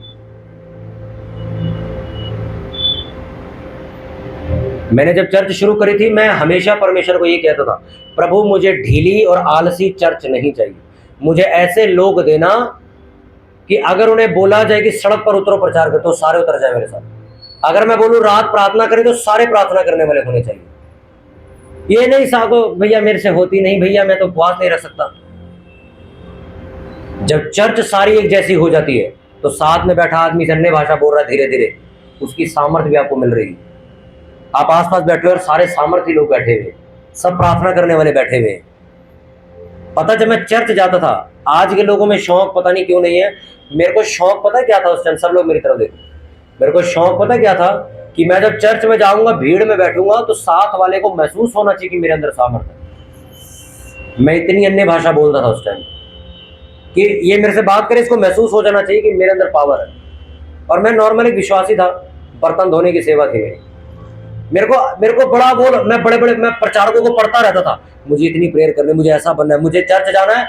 मैंने जब चर्च शुरू करी थी, मैं हमेशा परमेश्वर को ये कहता था, प्रभु मुझे ढीली और आलसी चर्च नहीं चाहिए, मुझे ऐसे लोग देना कि अगर उन्हें बोला जाए कि सड़क पर उतरो प्रचार कर, तो सारे उतर जाए मेरे साथ। अगर मैं बोलूं रात प्रार्थना करें, तो सारे प्रार्थना करने वाले होने चाहिए। ये नहीं सागो भैया मेरे से होती नहीं, भैया मैं तो उपवास नहीं रह सकता। जब चर्च सारी एक जैसी हो जाती है, तो साथ में बैठा आदमी अन्य भाषा बोल रहा है, धीरे धीरे उसकी सामर्थ्य भी आपको मिल रही है। आप आसपास बैठे हो और सारे सामर्थ्य लोग बैठे हुए, सब प्रार्थना करने वाले बैठे हुए। पता जब मैं चर्च जाता था, आज के लोगों में शौक पता नहीं क्यों नहीं है, मेरे को शौक पता क्या था उस टाइम, सब लोग मेरी तरफ देखो, मेरे को शौक पता क्या था कि मैं जब चर्च में जाऊंगा, भीड़ में बैठूंगा, तो साथ वाले को महसूस होना चाहिए कि मेरे अंदर सामर्थ्य है। मैं इतनी अन्य भाषा बोलता था उस टाइम कि ये मेरे से बात करे, इसको महसूस हो जाना चाहिए कि मेरे अंदर पावर है। और मैं नॉर्मल एक विश्वासी था, बर्तन धोने की सेवा थी मेरी। मेरे को बड़ा बोल, मैं मैं प्रचारकों को पढ़ता रहता था, मुझे इतनी प्रेयर करनी, मुझे ऐसा बनना है, मुझे चर्च जाना है,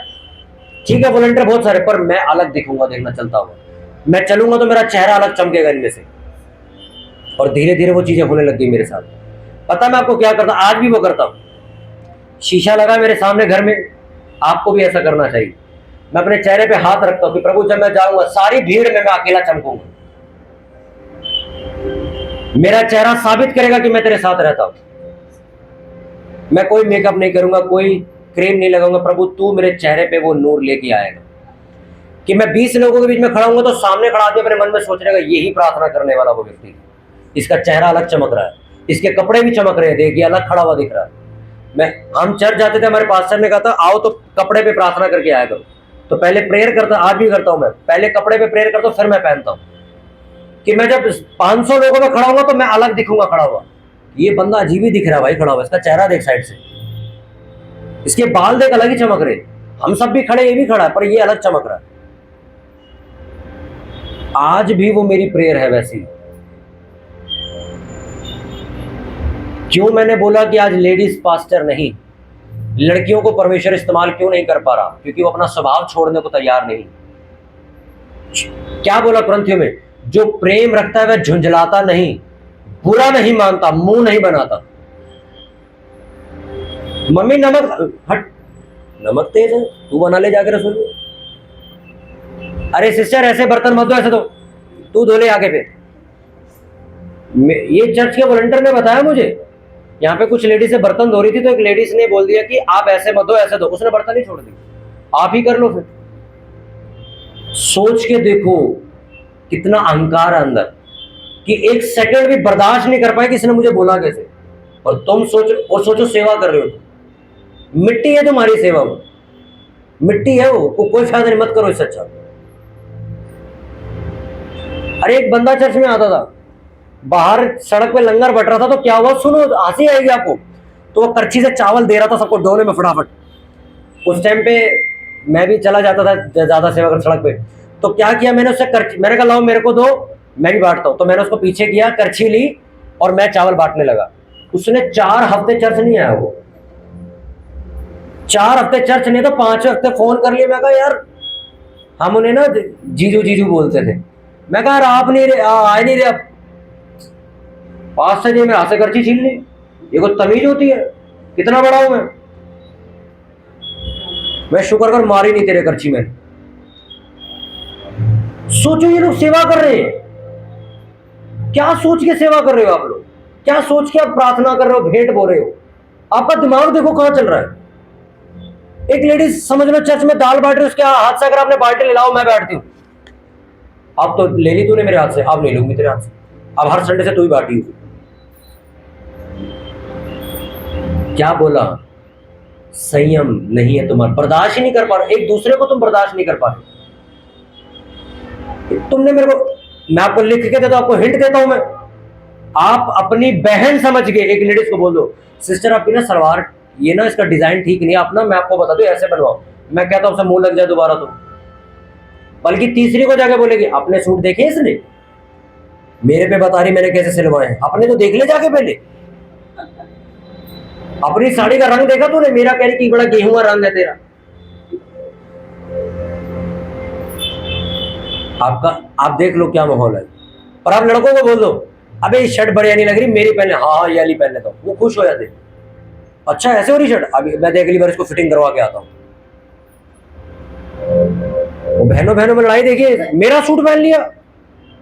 ठीक है वॉलंटियर बहुत सारे, पर मैं अलग दिखूंगा, देखना चलता हुआ मैं चलूंगा तो मेरा चेहरा अलग चमकेगा इनमें से। और धीरे धीरे वो चीजें होने लग गई मेरे साथ। पता मैं आपको क्या करता, आज भी वो करता हूँ। शीशा लगा मेरे सामने घर में, आपको भी ऐसा करना चाहिए। मैं अपने चेहरे पे हाथ रखता हूँ कि प्रभु जब मैं जाऊंगा, सारी भीड़ में मैं अकेला चमकूंगा, मेरा चेहरा साबित करेगा कि मैं तेरे साथ रहता हूं। मैं कोई मेकअप नहीं करूंगा, कोई क्रीम नहीं लगाऊंगा, प्रभु तू मेरे चेहरे पे वो नूर लेके आएगा कि मैं 20 लोगों के बीच में खड़ा हूंगा, तो सामने खड़ा आदमी अपने मन में सोच रहेगा यही प्रार्थना करने वाला वो व्यक्ति, इसका चेहरा अलग चमक रहा है, इसके कपड़े भी चमक रहे हैं, देखिए अलग खड़ा हुआ दिख रहा है। हम चर्च जाते थे, हमारे पास्टर ने कहा था आओ तो कपड़े पे प्रार्थना करके आया करो, तो पहले प्रेयर करता, आज भी करता हूं मैं, पहले कपड़े पे प्रेयर करता हूं, फिर मैं पहनता हूं कि मैं जब 500 लोगों में खड़ा होगा तो मैं अलग दिखूंगा खड़ा हुआ। ये बंदा अजीब ही दिख रहा है भाई खड़ा हुआ, इसका चेहरा देख साइड से, इसके बाल देख अलग ही चमक रहे, हम सब भी खड़े, ये भी खड़ा है, पर ये अलग चमक रहा है। आज भी वो मेरी प्रेयर है वैसी। क्यों मैंने बोला कि आज लेडीज पास्टर नहीं, लड़कियों को परमेश्वर इस्तेमाल क्यों नहीं कर पा रहा? क्योंकि वो अपना स्वभाव छोड़ने को तैयार नहीं। क्या बोला कुरिन्थियों में, जो प्रेम रखता है वह झुंझलाता नहीं, बुरा नहीं मानता, मुंह नहीं बनाता। मम्मी नमक हट, नमक तेज है, तू बना ले जाकर रसोई में। अरे सिस्टर ऐसे बर्तन मत धो, ऐसे तो तू धो ले आके। फिर ये चर्च के वॉलंटियर ने बताया मुझे, यहाँ पे कुछ लेडीज से बर्तन धो रही थी, तो एक लेडीज ने बोल दिया कि आप ऐसे मत धो, ऐसे धो, उसने बर्तन ही छोड़ दी, आप ही कर लो। फिर सोच के देखो कितना अहंकार है अंदर कि एक सेकंड भी बर्दाश्त नहीं कर पाए कि इसने मुझे बोला कैसे। और तुम सोचो सेवा कर रहे हो, मिट्टी है तुम्हारी सेवा, वो मिट्टी है, वो कोई फायदा नहीं, मत करो इससे अच्छा। अरे एक बंदा चर्च में आता था, बाहर सड़क पे लंगर बट रहा था, तो क्या हुआ सुनो, हंसी आएगी आपको, तो वो करछी से चावल दे रहा था सबको डोने में फटाफट। उस टाइम पे मैं भी चला जाता था ज्यादा सेवा कर सड़क पे, तो क्या किया मैंने उससे मैंने कहा लाओ मेरे को दो, मैं भी बांटता हूँ। तो मैंने उसको पीछे किया, करछी ली और मैं चावल बांटने लगा। उसने 4 हफ्ते चर्च नहीं आया, वो 4 हफ्ते चर्च नहीं तो 5 हफ्ते फोन कर लिए। मैं कहा यार, हम उन्हें ना जीजू जीजू बोलते थे। मैं कहा यार आप नहीं रहे, आए नहीं रहे अब। 5 से मेरे हाथ से करछी छीन ली, ये कोई तमीज होती है? कितना बड़ा हूं मैं शुक्र कर मारी नहीं तेरे करछी में। सोचो ये लोग सेवा कर रहे हैं, क्या सोच के सेवा कर रहे हो आप लोग? क्या सोच के आप प्रार्थना कर रहे हो, भेंट बो रहे हो? आपका दिमाग देखो कहां चल रहा है। एक लेडीज समझ लो चर्च में दाल बांट रही, उसके हाथ से अगर आपने बाल्टी ले लाओ, मैं बैठती हूँ। अब तो ले ली तूने मेरे हाथ से, अब ले लूंगी तेरे हाथ से। अब हर संडे से तू ही बांटी। क्या बोला? संयम नहीं है तुम्हारा, बर्दाश्त ही नहीं कर पा रहे, एक दूसरे को तुम बर्दाश्त नहीं कर पा रहे। तुमने मेरे को, मैं आपको लिख के देता हूं, आपको हिंट देता हूं मैं। आप अपनी बहन समझ के एक लेडीज को बोल दो, सिस्टर आपकी ना सलवार ये ना इसका डिजाइन ठीक नहीं है, आप ना मैं आपको बता दूं ऐसे बनवाओ। मैं कहता हूं उससे मुंह लग जाए दोबारा तो, बल्कि तीसरी को जाके बोलेगी अपने सूट देखे इसने, मेरे पे बता रही मैंने कैसे सिलवाए हैं, अपने तो देख ले जाके पहले। अपनी साड़ी का रंग देखा तूने? मेरा कह रही कि बड़ा गेहूं रंग है तेरा। आपका आप देख लो क्या माहौल है। और आप लड़कों को बोल दो अबे ये शर्ट बढ़िया नहीं लग रही, मेरी पहने। हाँ ये वाली पहन लेता हूँ, वो खुश हो जाते। अच्छा ऐसे हो रही शर्ट, अभी मैं अगली बार इसको फिटिंग करवा के आता हूँ। वो बहनों बहनों में लड़ाई देखिए। मेरा सूट पहन लिया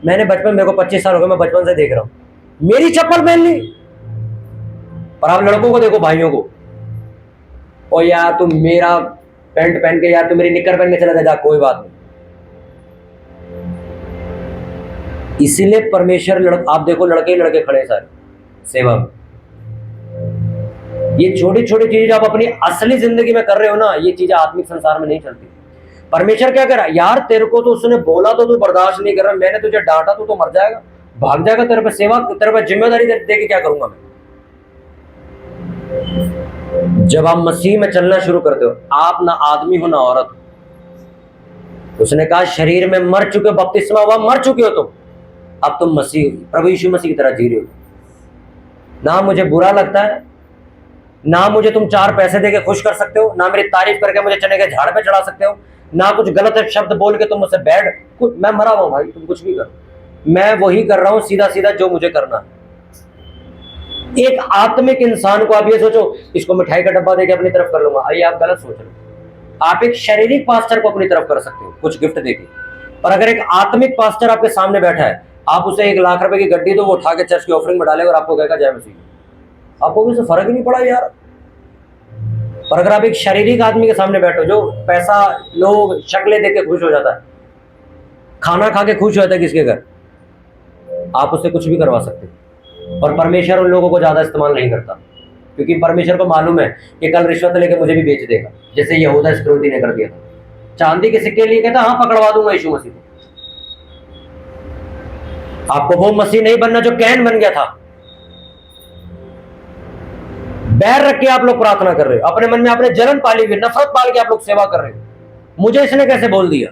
मैंने बचपन, मेरे को 25 साल हो गए, मैं बचपन से देख रहा हूँ, मेरी चप्पल पहन ली। और आप लड़कों को देखो, भाइयों को, ओ यार तुम मेरा पैंट पहन के, यार तुम मेरी निक्कर पहन के चला जा, कोई बात नहीं। इसीलिए परमेश्वर आप देखो लड़के ही लड़के खड़े सारे सेवा में। ये छोटी छोटी चीजें आप अपनी असली जिंदगी में कर रहे हो ना, ये चीजें आत्मिक संसार में नहीं चलती। परमेश्वर क्या कर रहा है यार, तेरे को तो उसने बोला तो तू बर्दाश्त नहीं कर रहा, मैंने तुझे डांटा तो मर जाएगा, भाग जाएगा। तेरे पे सेवा, तेरे पे जिम्मेदारी दे के क्या करूंगा मैं? जब आप मसीह में चलना शुरू करते हो, आप ना आदमी हो ना औरत हो। उसने कहा शरीर में मर चुके हो, बपतिस्मा हुआ, मर चुके हो तुम, अब तुम मसीह, प्रभु यीशु मसीह की तरह जी रहे हो। ना मुझे बुरा लगता है, ना मुझे तुम 4 पैसे देके खुश कर सकते हो, ना मेरी तारीफ करके मुझे चने के झाड़ पे चढ़ा सकते हो, ना कुछ गलत शब्द बोल के तुम मुझसे बैठ, मैं मरा हुआ भाई, तुम कुछ भी करो, मैं वही कर रहा हूं सीधा सीधा जो मुझे करना है। एक आत्मिक इंसान को आप ये सोचो इसको मिठाई का डब्बा देके अपनी तरफ कर लूंगा, आइए आप गलत सोच रहे हो। आप एक शारीरिक पास्टर को अपनी तरफ कर सकते हो कुछ गिफ्ट देके, पर अगर एक आत्मिक पास्टर आपके सामने बैठा है, आप उसे 1 लाख रुपए की गड्डी दो, वो उठा के चर्च की ऑफरिंग में डालेगा और आपको कहेगा जय मसीह, आपको भी फर्क ही नहीं पड़ा यार। पर अगर आप एक शारीरिक आदमी के सामने बैठो जो पैसा, लोग शक्लें देख के खुश हो जाता है, खाना खा के खुश हो जाता है किसके घर, आप उससे कुछ भी करवा सकते हो। और परमेश्वर उन लोगों को ज्यादा इस्तेमाल नहीं करता, क्योंकि परमेश्वर को मालूम है कि कल रिश्वत लेके मुझे भी बेच देगा, जैसे यहूदा इस्करियोती ने कर दिया था। चांदी के सिक्के लिए कहता हाँ पकड़वा दूंगा यीशु मसीह को। आपको वो मसीह नहीं बनना जो कैन बन गया था। बैर रख के आप लोग प्रार्थना कर रहे हो, अपने मन में आपने जलन पाली हुई, नफरत पाल के आप लोग सेवा कर रहे हो। मुझे इसने कैसे बोल दिया,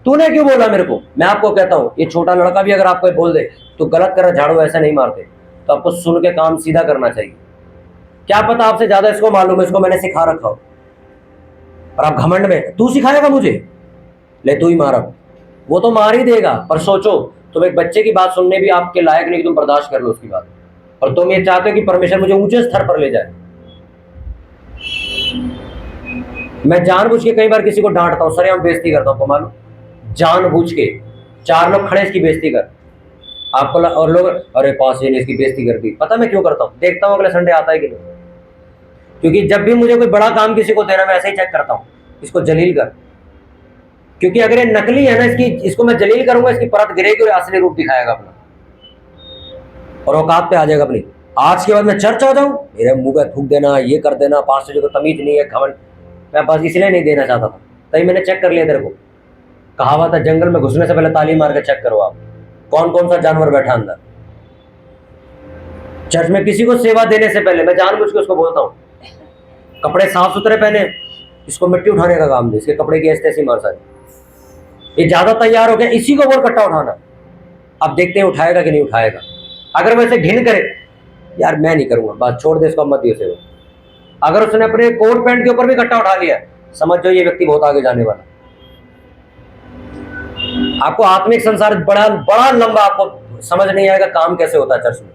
तूने क्यों बोला मेरे को? मैं आपको कहता हूं ये छोटा लड़का भी अगर आपको बोल दे तो गलत कर, झाड़ू ऐसा नहीं मारते, तो आपको सुन के काम सीधा करना चाहिए। क्या पता आपसे ज्यादा इसको मालूम है, इसको मैंने सिखा रखा हो, और आप घमंड में तू सिखाएगा मुझे, ले तू ही मारा, वो तो मार ही देगा। पर सोचो तुम एक बच्चे की बात सुनने भी आपके लायक नहीं कि तुम बर्दाश्त कर लो उसकी बात, और तुम ये चाहते हो कि परमेश्वर मुझे ऊंचे स्तर पर ले जाए। मैं जानबूझ के कई बार किसी को डांटता हूं, सरेआम बेइज्जती करता हूं, मालूम, जानबूझ के। 4 लोग खड़े इसकी बेइज्जती कर, आपको और लोग अरे पास ने इसकी बेइज्जती कर दी। पता मैं क्यों करता हूं? देखता हूं अगले संडे आता है कि नहीं, क्योंकि जब भी मुझे कोई बड़ा काम किसी को देना मैं ऐसे ही चेक करता हूं, इसको जलील कर, क्योंकि अगर ये नकली है ना, इसको मैं जलील करूंगा, इसकी परत गिरेगी और असली रूप दिखाएगा अपना, और औकात पे आ जाएगा अपनी। आज के बाद मैं चर्च आ जाऊं, मेरे मुंह पे थूक देना, ये कर देना, पास्टर जी को तमीज नहीं है, घमंड, मैं बस इसलिए नहीं देना चाहता था। तभी मैंने चेक कर लिया तेरे को, कहावत है जंगल में घुसने से पहले ताली मार के चेक करो आप कौन कौन सा जानवर बैठा अंदर। चर्च में किसी को सेवा देने से पहले मैं जानबूझ के उसको बोलता हूँ कपड़े साफ सुथरे पहने, इसको मिट्टी उठाने का काम दे, इसके कपड़े की ऐसी मार सारी, ये ज्यादा तैयार हो गया, इसी को बोल कट्टा उठाना। अब देखते हैं उठाएगा कि नहीं उठाएगा। अगर वैसे घिन करे, यार मैं नहीं करूंगा, बस छोड़ दे इसको, मत दियो से। अगर उसने अपने कोट पैंट के ऊपर भी कट्टा उठा लिया, समझ जाओ ये व्यक्ति बहुत आगे जाने वाला। आपको आत्मिक संसार बड़ा बड़ा लंबा, आपको समझ नहीं आएगा काम कैसे होता है चर्च में।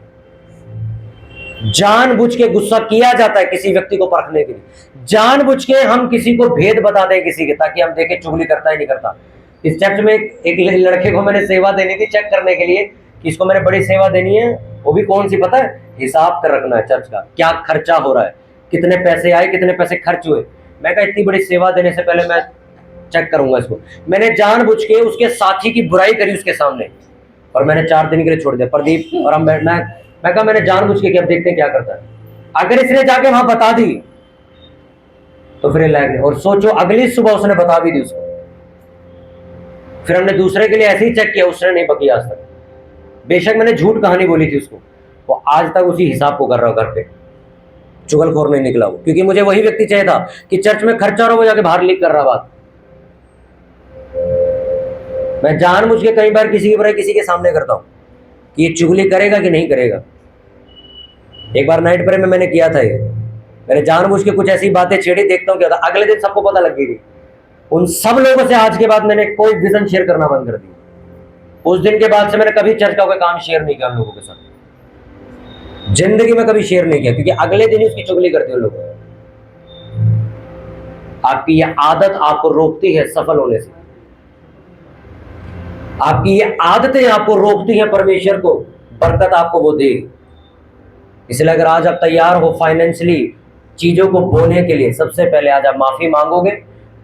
जानबूझ के गुस्सा किया जाता है किसी व्यक्ति को परखने के लिए, जानबूझ के हम किसी को भेद बता दें किसी के, ताकि हम देखें चुगली करता है नहीं करता। इस चर्च में एक लड़के को मैंने सेवा देनी थी चेक करने के लिए कि इसको मैंने बड़ी सेवा देनी है, वो भी कौन सी पता है, हिसाब कर रखना है चर्च का, क्या खर्चा हो रहा है, कितने पैसे आए, कितने पैसे खर्च हुए। मैं कहा इतनी बड़ी सेवा देने से पहले मैं चेक करूंगा इसको। मैंने जानबूझ के उसके साथी की बुराई करी उसके सामने, और मैंने 4 दिन के लिए छोड़ दिया प्रदीप। और हम मैं कहा मैंने जानबूझ के, अब देखते हैं क्या करता है। अगर इसने जाके वहां बता दी तो फिर लायक नहीं। और सोचो अगली सुबह उसने बता भी दी उसको, फिर हमने दूसरे के लिए ऐसे ही चेक किया, उसने नहीं बकी आज तक। बेशक मैंने झूठ कहानी बोली थी उसको, वो आज तक उसी हिसाब को कर रहा हो घर पे, चुगलखोर नहीं निकला वो। क्योंकि मुझे वही व्यक्ति चाहिए था कि चर्च में खर्चा रहा, वो जाके बाहर लीक कर रहा बात। मैं जानबूझ के कई बार किसी की बुराई किसी के सामने करता हूं कि ये चुगली करेगा कि नहीं करेगा। एक बार नाइट प्रे में मैंने किया था ये, मैंने जानबूझ के कुछ ऐसी बातें छेड़ी, देखता हूं क्या था। अगले दिन सबको पता लग गई थी। उन सब लोगों से आज के बाद मैंने कोई विजन शेयर करना बंद कर दिया। उस दिन के बाद से मैंने कभी चर्च का कोई काम शेयर नहीं किया उन लोगों के साथ, जिंदगी में कभी शेयर नहीं किया, क्योंकि अगले दिन ही उसकी चुगली करते हो लोग। आपकी यह आदत आपको रोकती है सफल होने से, आपकी ये आदतें आपको रोकती हैं परमेश्वर को बरकत आपको वो दे। इसलिए अगर आज आप तैयार हो फाइनेंशियली चीजों को बोने के लिए, सबसे पहले आज आप माफी मांगोगे,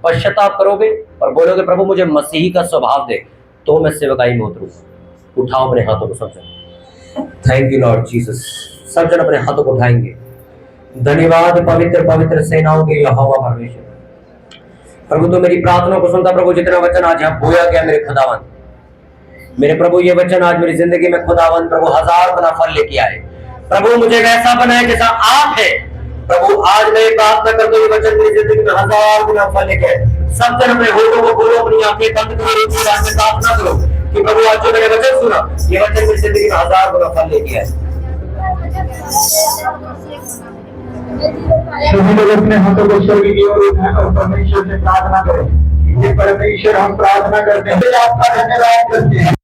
पश्चाताप करोगे और बोलोगे प्रभु मुझे मसीही का स्वभाव दे, तो मैं सेवकाई में उतरूंगा। उठाओ अपने हाथों को सब जन, थैंक यू लॉर्ड जीसस। सब जन अपने हाथों को उठाएंगे। धन्यवाद पवित्र पवित्र सेनाओं के यहोवा परमेश्वर। प्रभु तो मेरी प्रार्थना को सुनता प्रभु, जितना वचन आज यहाँ बोया गया मेरे खुदावन, मेरे प्रभु ये वचन आज मेरी जिंदगी में खुदावन प्रभु 1000 गुना फल लेके आए। प्रभु मुझे वैसा बनाए जैसा आप है। प्रभु आज मैं प्रार्थना करता हूँ ये वचन मेरी जिंदगी में 1000 गुना फल लेके आए। सब जन अपने होठों को खोलो, अपनी आंखें बंद करो, प्रार्थना करो कि प्रभु आज जो मैंने वचन सुना ये वचन मेरी जिंदगी में 1000 गुना फल लेके आए। सभी लोग अपने हाथों को स्वर्ग की ओर उठाएं और परमेश्वर से प्रार्थना करें। ये परमेश्वर हम प्रार्थना करते हैं, आपका धन्यवाद करते हैं।